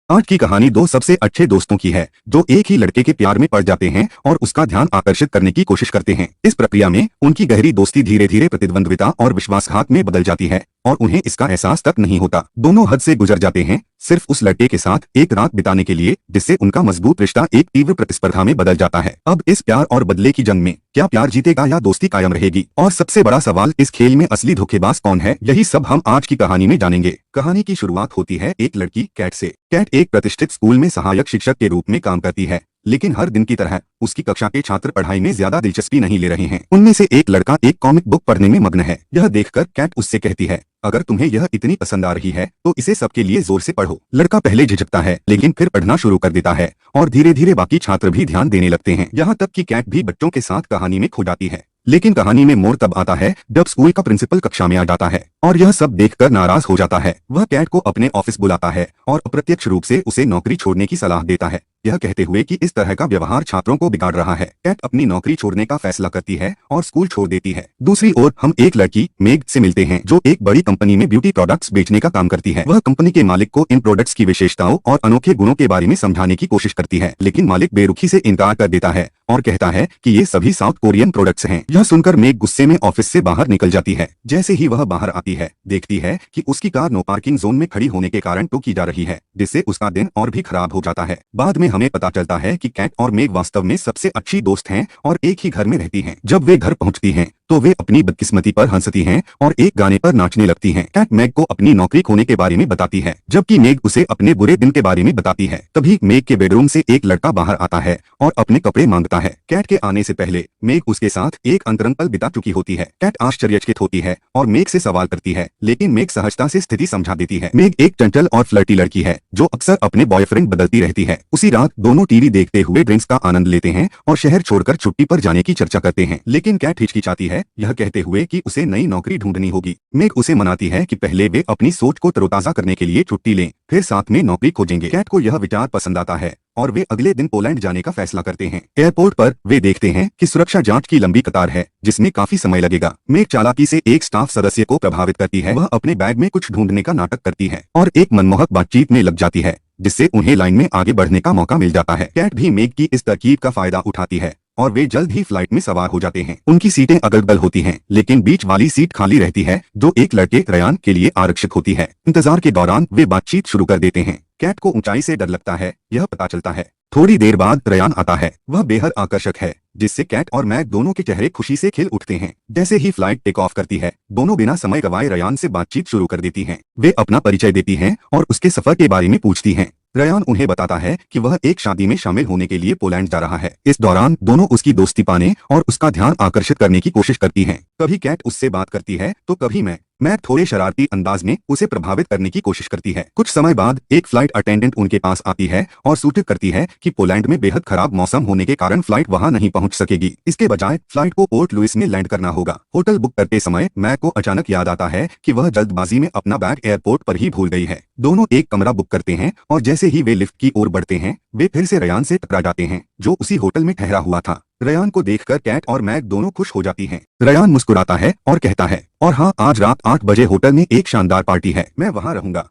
आज की कहानी दो सबसे अच्छे दोस्तों की है जो एक ही लड़के के प्यार में पड़ जाते हैं और उसका ध्यान आकर्षित करने की कोशिश करते हैं। इस प्रक्रिया में उनकी गहरी दोस्ती धीरे धीरे प्रतिद्वंद्विता और विश्वासघात में बदल जाती है और उन्हें इसका एहसास तक नहीं होता। दोनों हद से गुजर जाते हैं सिर्फ उस लड़के के साथ एक रात बिताने के लिए, जिससे उनका मजबूत रिश्ता एक तीव्र प्रतिस्पर्धा में बदल जाता है। अब इस प्यार और बदले की जंग में क्या प्यार जीतेगा या दोस्ती कायम रहेगी? और सबसे बड़ा सवाल, इस खेल में असली धोखेबाज कौन है? यही सब हम आज की कहानी में जानेंगे। कहानी की शुरुआत होती है एक लड़की कैट से। कैट एक प्रतिष्ठित स्कूल में सहायक शिक्षक के रूप में काम करती है, लेकिन हर दिन की तरह उसकी कक्षा के छात्र पढ़ाई में ज्यादा दिलचस्पी नहीं ले रहे हैं। उनमें से एक लड़का एक कॉमिक बुक पढ़ने में मग्न है। यह देखकर कैट उससे कहती है, अगर तुम्हें यह इतनी पसंद आ रही है तो इसे सबके लिए जोर से पढ़ो। लड़का पहले झिझकता है, लेकिन फिर पढ़ना शुरू कर देता है और धीरे धीरे बाकी छात्र भी ध्यान देने लगते हैं। यहाँ तक कि कैट भी बच्चों के साथ कहानी में खो जाती है। लेकिन कहानी में मोड़ तब आता है जब स्कूल का प्रिंसिपल कक्षा में आ जाता है और यह सब देखकर नाराज हो जाता है। वह कैट को अपने ऑफिस बुलाता है और अप्रत्यक्ष रूप से उसे नौकरी छोड़ने की सलाह देता है, यह कहते हुए कि इस तरह का व्यवहार छात्रों को बिगाड़ रहा है। कैट अपनी नौकरी छोड़ने का फैसला करती है और स्कूल छोड़ देती है। दूसरी ओर हम एक लड़की मेग से मिलते हैं जो एक बड़ी कंपनी में ब्यूटी प्रोडक्ट्स बेचने का काम करती है। वह कंपनी के मालिक को इन प्रोडक्ट्स की विशेषताओं और अनोखे गुणों के बारे में समझाने की कोशिश करती है, लेकिन मालिक बेरुखी से इनकार कर देता है और कहता है कि ये सभी साउथ कोरियन प्रोडक्ट्स हैं। यह सुनकर मेग गुस्से में ऑफिस से बाहर निकल जाती है। जैसे ही वह बाहर आती है, देखती है कि उसकी कार नो पार्किंग जोन में खड़ी होने के कारण टो की जा रही है, जिससे उसका दिन और भी खराब हो जाता है। बाद में हमें पता चलता है कि कैट और मेग वास्तव में सबसे अच्छी दोस्त हैं और एक ही घर में रहती हैं। जब वे घर पहुंचती हैं तो वे अपनी बदकिस्मती पर हंसती हैं और एक गाने पर नाचने लगती हैं। कैट मेग को अपनी नौकरी खोने के बारे में बताती है, जबकि मेग उसे अपने बुरे दिन के बारे में बताती है। तभी मेग के बेडरूम से एक लड़का बाहर आता है और अपने कपड़े मांगता है। कैट के आने से पहले मेग उसके साथ एक अंतरंग पल बिता चुकी होती है। कैट आश्चर्यचकित होती है और मेग से सवाल करती है, लेकिन मेग सहजता से स्थिति समझा देती है। मेग एक चंचल और फ्लर्टी लड़की है जो अक्सर अपने बॉयफ्रेंड बदलती रहती है। उसी रात दोनों टीवी देखते हुए ड्रिंक्स का आनंद लेते हैं और शहर छोड़कर छुट्टी पर जाने की चर्चा करते हैं। लेकिन कैट हिचकिचाती है, यह कहते हुए कि उसे नई नौकरी ढूंढनी होगी। मेग उसे मनाती है कि पहले वे अपनी सोच को तरोताजा करने के लिए छुट्टी लें, फिर साथ में नौकरी खोजेंगे। कैट को यह विचार पसंद आता है और वे अगले दिन पोलैंड जाने का फैसला करते हैं। एयरपोर्ट पर वे देखते हैं कि सुरक्षा जांच की लंबी कतार है, जिसमें काफी समय लगेगा। मेग चालाकी से एक स्टाफ सदस्य को प्रभावित करती है। वह अपने बैग में कुछ ढूंढने का नाटक करती है और एक मनमोहक बातचीत में लग जाती है, जिससे उन्हें लाइन में आगे बढ़ने का मौका मिल जाता है। कैट भी मेग की इस तरकीब का फायदा उठाती है और वे जल्द ही फ्लाइट में सवार हो जाते हैं। उनकी सीटें अगल बगल होती हैं, लेकिन बीच वाली सीट खाली रहती है जो एक लड़के रयान के लिए आरक्षित होती है। इंतजार के दौरान वे बातचीत शुरू कर देते हैं। कैट को ऊंचाई से डर लगता है, यह पता चलता है। थोड़ी देर बाद रयान आता है। वह बेहद आकर्षक है, जिससे कैट और मैग दोनों के चेहरे खुशी से खिल उठते हैं। जैसे ही फ्लाइट टेक ऑफ करती है, दोनों बिना समय गवाए रयान से बातचीत शुरू कर देती हैं। वे अपना परिचय देती हैं और उसके सफर के बारे में पूछती हैं। रयान उन्हें बताता है कि वह एक शादी में शामिल होने के लिए पोलैंड जा रहा है। इस दौरान दोनों उसकी दोस्ती पाने और उसका ध्यान आकर्षित करने की कोशिश करती हैं। कभी कैट उससे बात करती है तो कभी मैग थोड़े शरारती अंदाज में उसे प्रभावित करने की कोशिश करती है। कुछ समय बाद एक फ्लाइट अटेंडेंट उनके पास आती है और सूचित करती है कि पोलैंड में बेहद खराब मौसम होने के कारण फ्लाइट वहां नहीं पहुंच सकेगी। इसके बजाय फ्लाइट को पोर्ट लुइस में लैंड करना होगा। होटल बुक करते समय मैग को अचानक याद आता है कि वह जल्दबाजी में अपना बैग एयरपोर्ट पर ही भूल गई है। दोनों एक कमरा बुक करते हैं और जैसे ही वे लिफ्ट की ओर बढ़ते हैं, वे फिर से रयान से टकरा जाते हैं जो उसी होटल में ठहरा हुआ था। रयान को देखकर कैट और मैग दोनों खुश हो जाती हैं। रयान मुस्कुराता है और कहता है, और हाँ, आज रात 8 बजे होटल में एक शानदार पार्टी है, मैं वहां रहूंगा।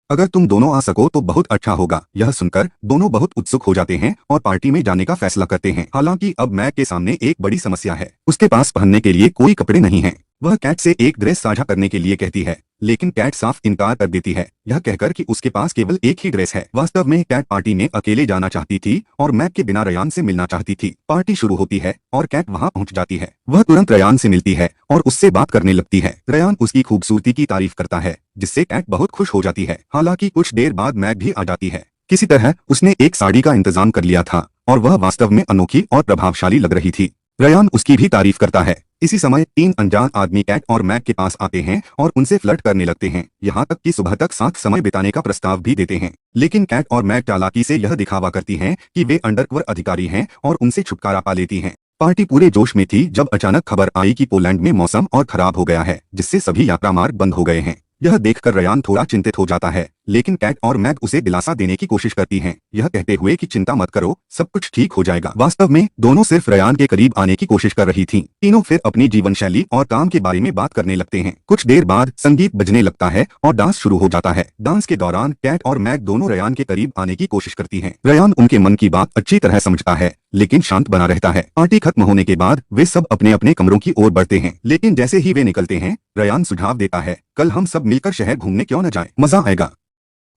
अगर तुम दोनों आ सको तो बहुत अच्छा होगा। यह सुनकर दोनों बहुत उत्सुक हो जाते हैं और पार्टी में जाने का फैसला करते हैं। हालांकि अब मैग के सामने एक बड़ी समस्या है, उसके पास पहनने के लिए कोई कपड़े नहीं हैं। वह कैट से एक ड्रेस साझा करने के लिए कहती है, लेकिन कैट साफ इनकार कर देती है, यह कहकर कि उसके पास केवल एक ही ड्रेस है। वास्तव में कैट पार्टी में अकेले जाना चाहती थी और मैग के बिना रयान से मिलना चाहती थी। पार्टी शुरू होती है और कैट वहां पहुंच जाती है। वह तुरंत रयान से मिलती है और उससे बात करने लगती है। रयान उसकी खूबसूरती की तारीफ करता है, जिससे कैट बहुत खुश हो जाती है। हालांकि कुछ देर बाद मैग भी आ जाती है। किसी तरह उसने एक साड़ी का इंतजाम कर लिया था और वह वास्तव में अनोखी और प्रभावशाली लग रही थी। रयान उसकी भी तारीफ करता है। इसी समय 3 अनजान आदमी कैट और मैग के पास आते हैं और उनसे फ्लर्ट करने लगते हैं, यहाँ तक कि सुबह तक साथ समय बिताने का प्रस्ताव भी देते हैं। लेकिन कैट और मैग चालाकी से यह दिखावा करती हैं कि वे अंडरकवर अधिकारी हैं और उनसे छुटकारा पा लेती हैं। पार्टी पूरे जोश में थी जब अचानक खबर आई कि पोलैंड में मौसम और खराब हो गया है, जिससे सभी यात्रा मार्ग बंद हो गए हैं। यह देखकर रयान थोड़ा चिंतित हो जाता है, लेकिन कैट और मैग उसे दिलासा देने की कोशिश करती हैं, यह कहते हुए कि चिंता मत करो, सब कुछ ठीक हो जाएगा। वास्तव में दोनों सिर्फ रयान के करीब आने की कोशिश कर रही थीं। तीनों फिर अपनी जीवन शैली और काम के बारे में बात करने लगते हैं। कुछ देर बाद संगीत बजने लगता है और डांस शुरू हो जाता है। डांस के दौरान कैट और मैग दोनों रयान के करीब आने की कोशिश करती हैं। रयान उनके मन की बात अच्छी तरह समझता है, लेकिन शांत बना रहता है। पार्टी खत्म होने के बाद वे सब अपने अपने कमरों की ओर बढ़ते हैं, लेकिन जैसे ही वे निकलते हैं, रयान सुझाव देता है, कल हम सब मिलकर शहर घूमने क्यों न जाएं? मजा आएगा।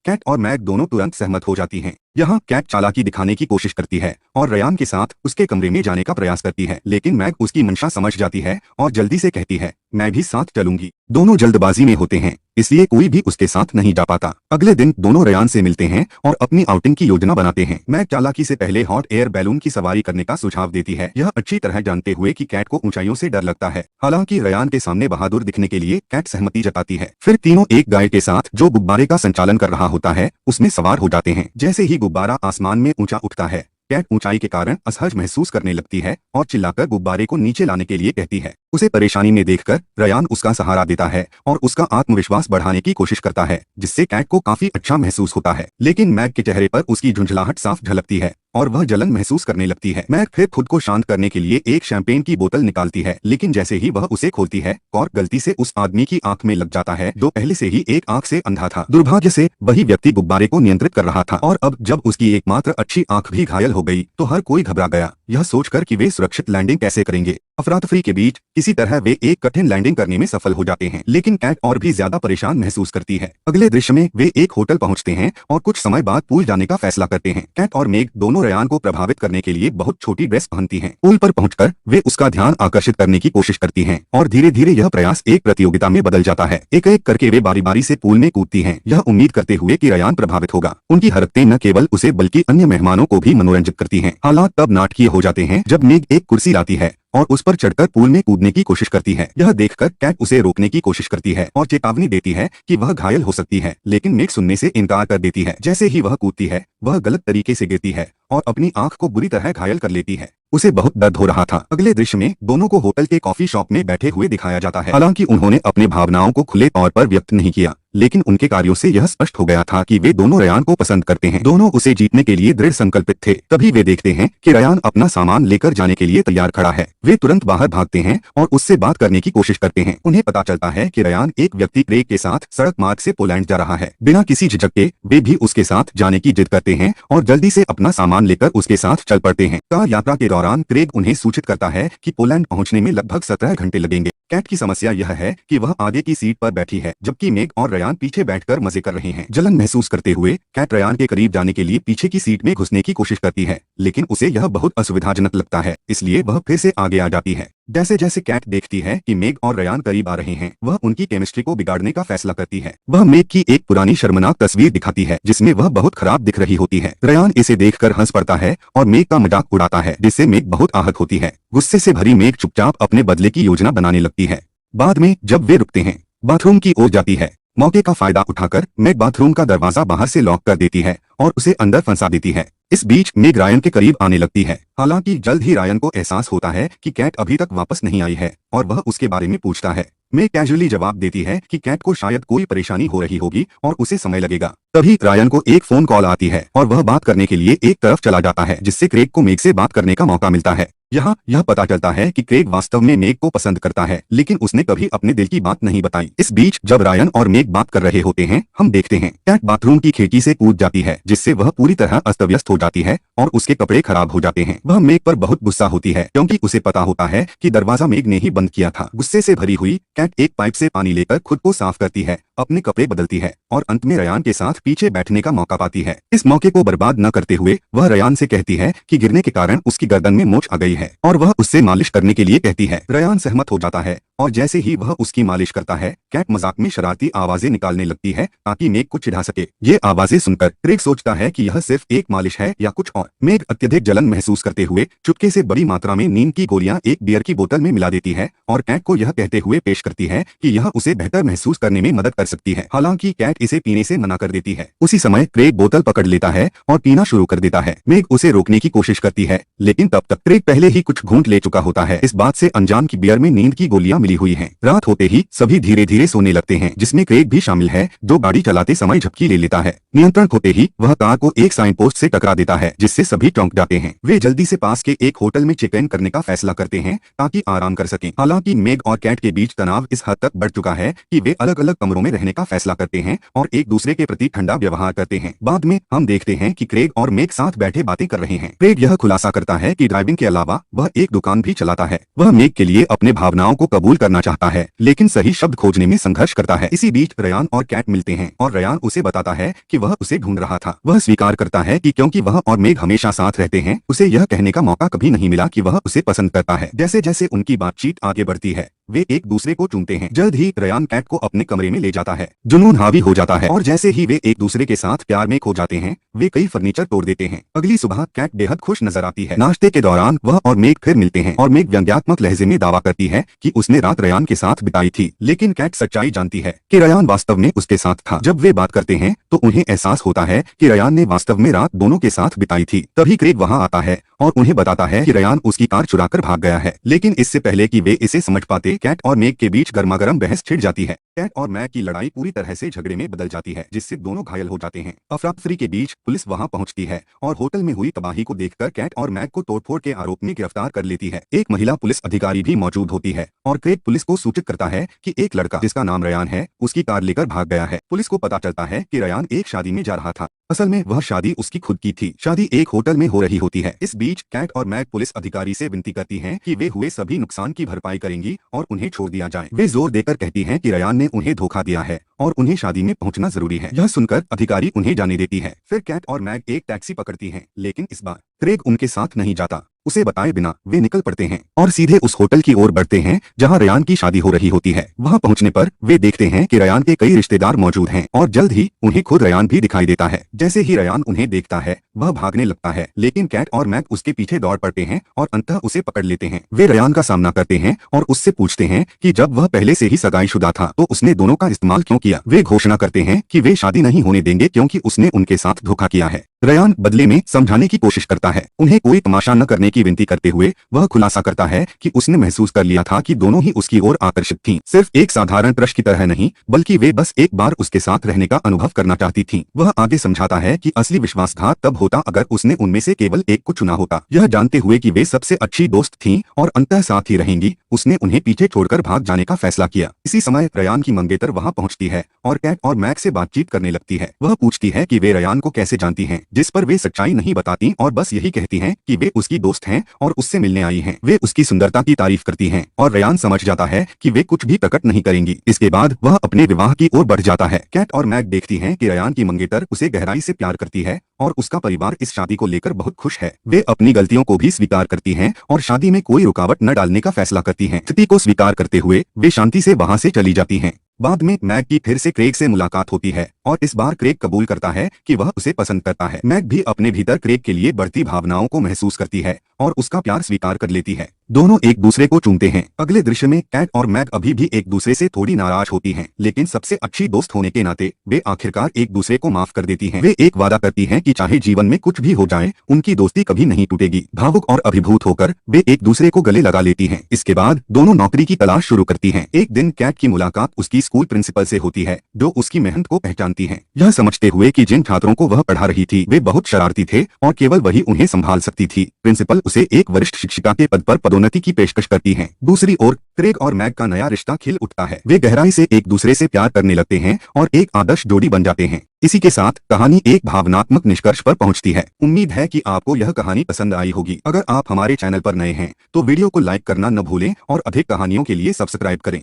कैट और मैग दोनों तुरंत सहमत हो जाती हैं। यहाँ कैट चालाकी दिखाने की कोशिश करती है और रयान के साथ उसके कमरे में जाने का प्रयास करती है, लेकिन मैग उसकी मंशा समझ जाती है और जल्दी से कहती है, मैं भी साथ चलूंगी। दोनों जल्दबाजी में होते हैं, इसलिए कोई भी उसके साथ नहीं जा पाता। अगले दिन दोनों रयान से मिलते हैं और अपनी आउटिंग की योजना बनाते हैं। मैग चालाकी से पहले हॉट एयर बैलून की सवारी करने का सुझाव देती है, यह अच्छी तरह जानते हुए कि कैट को ऊंचाइयों से डर लगता है। हालांकि रयान के सामने बहादुर दिखने के लिए कैट सहमति जताती है। फिर तीनों एक गाय के साथ जो गुब्बारे का संचालन कर रहा होता है उसमें सवार हो जाते हैं। जैसे ही गुब्बारा आसमान में ऊंचा उठता है, कैट ऊंचाई के कारण असहज महसूस करने लगती है और चिल्लाकर गुब्बारे को नीचे लाने के लिए कहती है। उसे परेशानी में देखकर रयान उसका सहारा देता है और उसका आत्मविश्वास बढ़ाने की कोशिश करता है, जिससे कैट को काफी अच्छा महसूस होता है। लेकिन मैग के चेहरे पर उसकी झुंझलाहट साफ झलकती है और वह जलन महसूस करने लगती है। मैग फिर खुद को शांत करने के लिए एक शैंपेन की बोतल निकालती है, लेकिन जैसे ही वह उसे खोलती है, कॉर्क गलती से उस आदमी की आंख में लग जाता है जो पहले से ही एक आंख से अंधा था। दुर्भाग्य से वही व्यक्ति गुब्बारे को नियंत्रित कर रहा था और अब जब उसकी एकमात्र अच्छी आंख भी घायल हो गई तो हर कोई घबरा गया, यह सोचकर कि वे सुरक्षित लैंडिंग कैसे करेंगे। अफरा-तफरी के बीच किसी तरह वे एक कठिन लैंडिंग करने में सफल हो जाते हैं, लेकिन कैट और भी ज्यादा परेशान महसूस करती है। अगले दृश्य में वे एक होटल पहुंचते हैं और कुछ समय बाद पूल जाने का फैसला करते हैं। कैट और मेग दोनों रयान को प्रभावित करने के लिए बहुत छोटी ड्रेस पहनती हैं। पूल पर पहुंचकर वे उसका ध्यान आकर्षित करने की कोशिश करती हैं और धीरे धीरे यह प्रयास एक प्रतियोगिता में बदल जाता है। एक एक करके वे बारी बारी से पूल में कूदती हैं, यह उम्मीद करते हुए कि रयान प्रभावित होगा। उनकी हरकतें न केवल उसे बल्कि अन्य मेहमानों को भी मनोरंजित करती हैं। हालात तब नाटकीय हो जाते हैं जब मेग एक कुर्सी लाती है और उस पर चढ़कर पूल में कूदने की कोशिश करती है। यह देखकर कैट उसे रोकने की कोशिश करती है और चेतावनी देती है कि वह घायल हो सकती है, लेकिन मेग सुनने से इनकार कर देती है। जैसे ही वह कूदती है, वह गलत तरीके से गिरती है और अपनी आंख को बुरी तरह घायल कर लेती है। उसे बहुत दर्द हो रहा था। अगले दृश्य में दोनों को होटल के कॉफी शॉप में बैठे हुए दिखाया जाता है। हालांकि उन्होंने अपने भावनाओं को खुले तौर पर व्यक्त नहीं किया, लेकिन उनके कार्यों से यह स्पष्ट हो गया था कि वे दोनों रयान को पसंद करते हैं। दोनों उसे जीतने के लिए दृढ़ संकल्पित थे। तभी वे देखते हैं कि रयान अपना सामान लेकर जाने के लिए तैयार खड़ा है। वे तुरंत बाहर भागते हैं और उससे बात करने की कोशिश करते हैं। उन्हें पता चलता है कि रयान एक व्यक्ति क्रेग के साथ सड़क मार्ग से पोलैंड जा रहा है। बिना किसी झिझक के वे भी उसके साथ जाने की जिद करते हैं और जल्दी से अपना सामान लेकर उसके साथ चल पड़ते हैं। कार यात्रा के दौरान क्रेग उन्हें सूचित करता है कि पोलैंड पहुंचने में लगभग 17 घंटे लगेंगे। कैट की समस्या यह है कि वह आगे की सीट पर बैठी है, जबकि मेग और रयान पीछे बैठकर मजे कर रहे हैं। जलन महसूस करते हुए कैट रयान के करीब जाने के लिए पीछे की सीट में घुसने की कोशिश करती है, लेकिन उसे यह बहुत असुविधाजनक लगता है, इसलिए वह फिर से आगे आ जाती है। जैसे जैसे कैट देखती है कि मेग और रयान करीब आ रहे हैं, वह उनकी केमिस्ट्री को बिगाड़ने का फैसला करती है। वह मेग की एक पुरानी शर्मनाक तस्वीर दिखाती है जिसमें वह बहुत खराब दिख रही होती है। रयान इसे देखकर हंस पड़ता है और मेग का मजाक उड़ाता है, जिससे मेग बहुत आहत होती है। गुस्से से भरी मेग चुपचाप अपने बदले की योजना बनाने लगती है। बाद में जब वे रुकते हैं, बाथरूम की ओर जाती है। मौके का फायदा उठाकर मेग बाथरूम का दरवाजा बाहर से लॉक कर देती है और उसे अंदर फंसा देती है। इस बीच मेग रायन के करीब आने लगती है। हालांकि जल्द ही रायन को एहसास होता है कि कैट अभी तक वापस नहीं आई है और वह उसके बारे में पूछता है। मेग कैजुअली जवाब देती है कि कैट को शायद कोई परेशानी हो रही होगी और उसे समय लगेगा। तभी रायन को एक फोन कॉल आती है और वह बात करने के लिए एक तरफ चला जाता है, जिससे क्रेग को मेग से बात करने का मौका मिलता है। यहाँ यह पता चलता है कि क्रेग वास्तव में मेग को पसंद करता है, लेकिन उसने कभी अपने दिल की बात नहीं बताई। इस बीच जब रायन और मेग बात कर रहे होते हैं, हम देखते हैं कैट बाथरूम की खिड़की से कूद जाती है, जिससे वह पूरी तरह अस्त व्यस्त हो जाती है और उसके कपड़े खराब हो जाते हैं। वह मेग पर बहुत गुस्सा होती है क्योंकि उसे पता होता है कि दरवाजा मेग ने ही बंद किया था। गुस्से से भरी हुई कैट एक पाइप से पानी लेकर खुद को साफ करती है, अपने कपड़े बदलती है और अंत में रयान के साथ पीछे बैठने का मौका पाती है। इस मौके को बर्बाद न करते हुए वह रयान से कहती है कि गिरने के कारण उसकी गर्दन में मोच आ गई है और वह उससे मालिश करने के लिए कहती है। रयान सहमत हो जाता है और जैसे ही वह उसकी मालिश करता है, कैट मजाक में शरारती आवाजें निकालने लगती है ताकि मेग को चिढ़ा सके। ये आवाजें सुनकर क्रेग सोचता है कि यह सिर्फ एक मालिश है या कुछ और। मेग अत्यधिक जलन महसूस करते हुए चुपके से बड़ी मात्रा में नींद की गोलियां एक बियर की बोतल में मिला देती है और कैट को यह कहते हुए पेश करती है कि यह उसे बेहतर महसूस करने में मदद कर सकती है। हालांकि कैट इसे पीने से मना कर देती है। उसी समय क्रेग बोतल पकड़ लेता है और पीना शुरू कर देता है। मेग उसे रोकने की कोशिश करती है, लेकिन तब तक क्रेग पहले ही कुछ घूंट ले चुका होता है। इस बात से अनजान की बियर में नींद की गोलियां मिली हुई हैं। रात होते ही सभी धीरे धीरे सोने लगते हैं, जिसमें क्रेग भी शामिल है, जो गाड़ी चलाते समय झपकी ले लेता है। नियंत्रण खोते ही वह कार को एक साइन पोस्ट से टकरा देता है, जिससे सभी चौंक जाते हैं। वे जल्दी से पास के एक होटल में चेक इन करने का फैसला करते हैं ताकि आराम कर सकें। हालांकि मेग और कैट के बीच तनाव इस हद तक बढ़ चुका है कि वे अलग अलग कमरों में रहने का फैसला करते हैं और एक दूसरे के प्रति ठंडा व्यवहार करते हैं। बाद में हम देखते हैं कि क्रेग और मेग साथ बैठे बातें कर रहे हैं। क्रेग यह खुलासा करता है कि ड्राइविंग के अलावा वह एक दुकान भी चलाता है। वह मेग के लिए अपने भावनाओं को कबूल करना चाहता है, लेकिन सही शब्द खोजने में संघर्ष करता है। इसी बीच रयान और कैट मिलते हैं और रयान उसे बताता है कि वह उसे ढूंढ रहा था। वह स्वीकार करता है कि क्योंकि वह और मेग हमेशा साथ रहते हैं, उसे यह कहने का मौका कभी नहीं मिला कि वह उसे पसंद करता है। जैसे जैसे उनकी बातचीत आगे बढ़ती है, वे एक दूसरे को चूमते हैं। जल्द ही रयान कैट को अपने कमरे में ले जाता है। जुनून हावी हो जाता है और जैसे ही वे एक दूसरे के साथ प्यार में खो जाते हैं, वे कई फर्नीचर तोड़ देते हैं। अगली सुबह कैट बेहद खुश नजर आती है। नाश्ते के दौरान वह और मेग फिर मिलते हैं और मेग व्यंग्यात्मक लहजे में दावा करती है कि उसने रात रयान के साथ बिताई थी, लेकिन कैट सच्चाई जानती है कि रयान वास्तव में उसके साथ था। जब वे बात करते हैं तो उन्हें एहसास होता है कि रयान ने वास्तव में रात दोनों के साथ बिताई थी। तभी क्रेग वहां आता है और उन्हें बताता है कि रयान उसकी कार चुराकर भाग गया है। लेकिन इससे पहले कि वे इसे समझ पाते, कैट और मेग के बीच गर्मागर्म बहस छिड़ जाती है। कैट और मैग की लड़ाई पूरी तरह से झगड़े में बदल जाती है, जिससे दोनों घायल हो जाते हैं। अफरा-तफरी के बीच पुलिस वहां पहुंचती है और होटल में हुई तबाही को देखकर कैट और मैग को तोड़फोड़ के आरोप में गिरफ्तार कर लेती है। एक महिला पुलिस अधिकारी भी मौजूद होती है और क्रेग पुलिस को सूचित करता है कि एक लड़का जिसका नाम रयान है, उसकी कार लेकर भाग गया है। पुलिस को पता चलता है कि रयान एक शादी में जा रहा था। असल में वह शादी उसकी खुद की थी। शादी एक होटल में हो रही होती है। इस बीच कैट और मैग पुलिस अधिकारी से विनती करती हैं कि वे हुए सभी नुकसान की भरपाई करेंगी और उन्हें छोड़ दिया जाए। वे जोर देकर कहती हैं कि रयान ने उन्हें धोखा दिया है और उन्हें शादी में पहुंचना जरूरी है। यह सुनकर अधिकारी उन्हें जाने देती है। फिर कैट और मैग एक टैक्सी पकड़ती हैं, लेकिन इस बार क्रेग उनके साथ नहीं जाता। उसे बताए बिना वे निकल पड़ते हैं और सीधे उस होटल की ओर बढ़ते हैं जहां रयान की शादी हो रही होती है। वहां पहुंचने पर वे देखते हैं कि रयान के कई रिश्तेदार मौजूद हैं और जल्द ही उन्हें खुद रयान भी दिखाई देता है। जैसे ही रयान उन्हें देखता है, वह भागने लगता है, लेकिन कैट और मैग उसके पीछे दौड़ पड़ते हैं और अंततः उसे पकड़ लेते हैं। वे रयान का सामना करते हैं और उससे पूछते हैं कि जब वह पहले से ही सगाईशुदा था तो उसने दोनों का इस्तेमाल क्यों किया। वे घोषणा करते हैं कि वे शादी नहीं होने देंगे क्योंकि उसने उनके साथ धोखा किया है। रयान बदले में समझाने की कोशिश करता है, उन्हें कोई तमाशा न करने की विनती करते हुए वह खुलासा करता है कि उसने महसूस कर लिया था कि दोनों ही उसकी ओर आकर्षित थीं। सिर्फ एक साधारण क्रश की तरह नहीं, बल्कि वे बस एक बार उसके साथ रहने का अनुभव करना चाहती थीं। वह आगे समझाता है कि असली विश्वासघात तब होता अगर उसने उनमें से केवल एक को चुना होता। यह जानते हुए कि वे सबसे अच्छी दोस्त थीं और अंततः साथ ही रहेंगी, उसने उन्हें पीछे छोड़कर भाग जाने का फैसला किया। इसी समय रयान की मंगेतर वहां पहुंचती है और कैट और मैग से बातचीत करने लगती है। वह पूछती है कि वे रयान को कैसे जानती हैं, जिस पर वे सच्चाई नहीं बताती और बस यही कहती हैं कि वे उसकी दोस्त हैं और उससे मिलने आई हैं। वे उसकी सुंदरता की तारीफ करती हैं और रयान समझ जाता है कि वे कुछ भी प्रकट नहीं करेंगी। इसके बाद वह अपने विवाह की ओर बढ़ जाता है। कैट और मैग देखती हैं कि रयान की मंगेतर उसे गहराई से प्यार करती है और उसका परिवार इस शादी को लेकर बहुत खुश है। वे अपनी गलतियों को भी स्वीकार करती हैं और शादी में कोई रुकावट न डालने का फैसला करती हैं। स्थिति को स्वीकार करते हुए वे शांति से वहां से चली जाती हैं। बाद में मैग की फिर से क्रेग से मुलाकात होती है और इस बार क्रेग कबूल करता है कि वह उसे पसंद करता है। मैग भी अपने भीतर क्रेग के लिए बढ़ती भावनाओं को महसूस करती है और उसका प्यार स्वीकार कर लेती है। दोनों एक दूसरे को चूमते हैं। अगले दृश्य में कैट और मैग अभी भी एक दूसरे से थोड़ी नाराज होती हैं, लेकिन सबसे अच्छी दोस्त होने के नाते वे आखिरकार एक दूसरे को माफ कर देती हैं। वे एक वादा करती हैं कि चाहे जीवन में कुछ भी हो जाए, उनकी दोस्ती कभी नहीं टूटेगी। भावुक और अभिभूत होकर वे एक दूसरे को गले लगा लेती हैं। इसके बाद दोनों नौकरी की तलाश शुरू करती हैं। एक दिन कैट की मुलाकात उसकी स्कूल प्रिंसिपल से होती है, जो उसकी मेहनत को पहचानती हैं। यह समझते हुए कि जिन छात्रों को वह पढ़ा रही थी वे बहुत शरारती थे और केवल वही उन्हें संभाल सकती थी, प्रिंसिपल उसे एक वरिष्ठ शिक्षिका के पद पर पदोन्नति की पेशकश करती हैं। दूसरी ओर क्रेग और मैग का नया रिश्ता खिल उठता है। वे गहराई से एक दूसरे से प्यार करने लगते हैं और एक आदर्श जोड़ी बन जाते हैं। इसी के साथ कहानी एक भावनात्मक निष्कर्ष पर पहुंचती है। उम्मीद है कि आपको यह कहानी पसंद आई होगी। अगर आप हमारे चैनल पर नए हैं तो वीडियो को लाइक करना न भूलें और अधिक कहानियों के लिए सब्सक्राइब करें।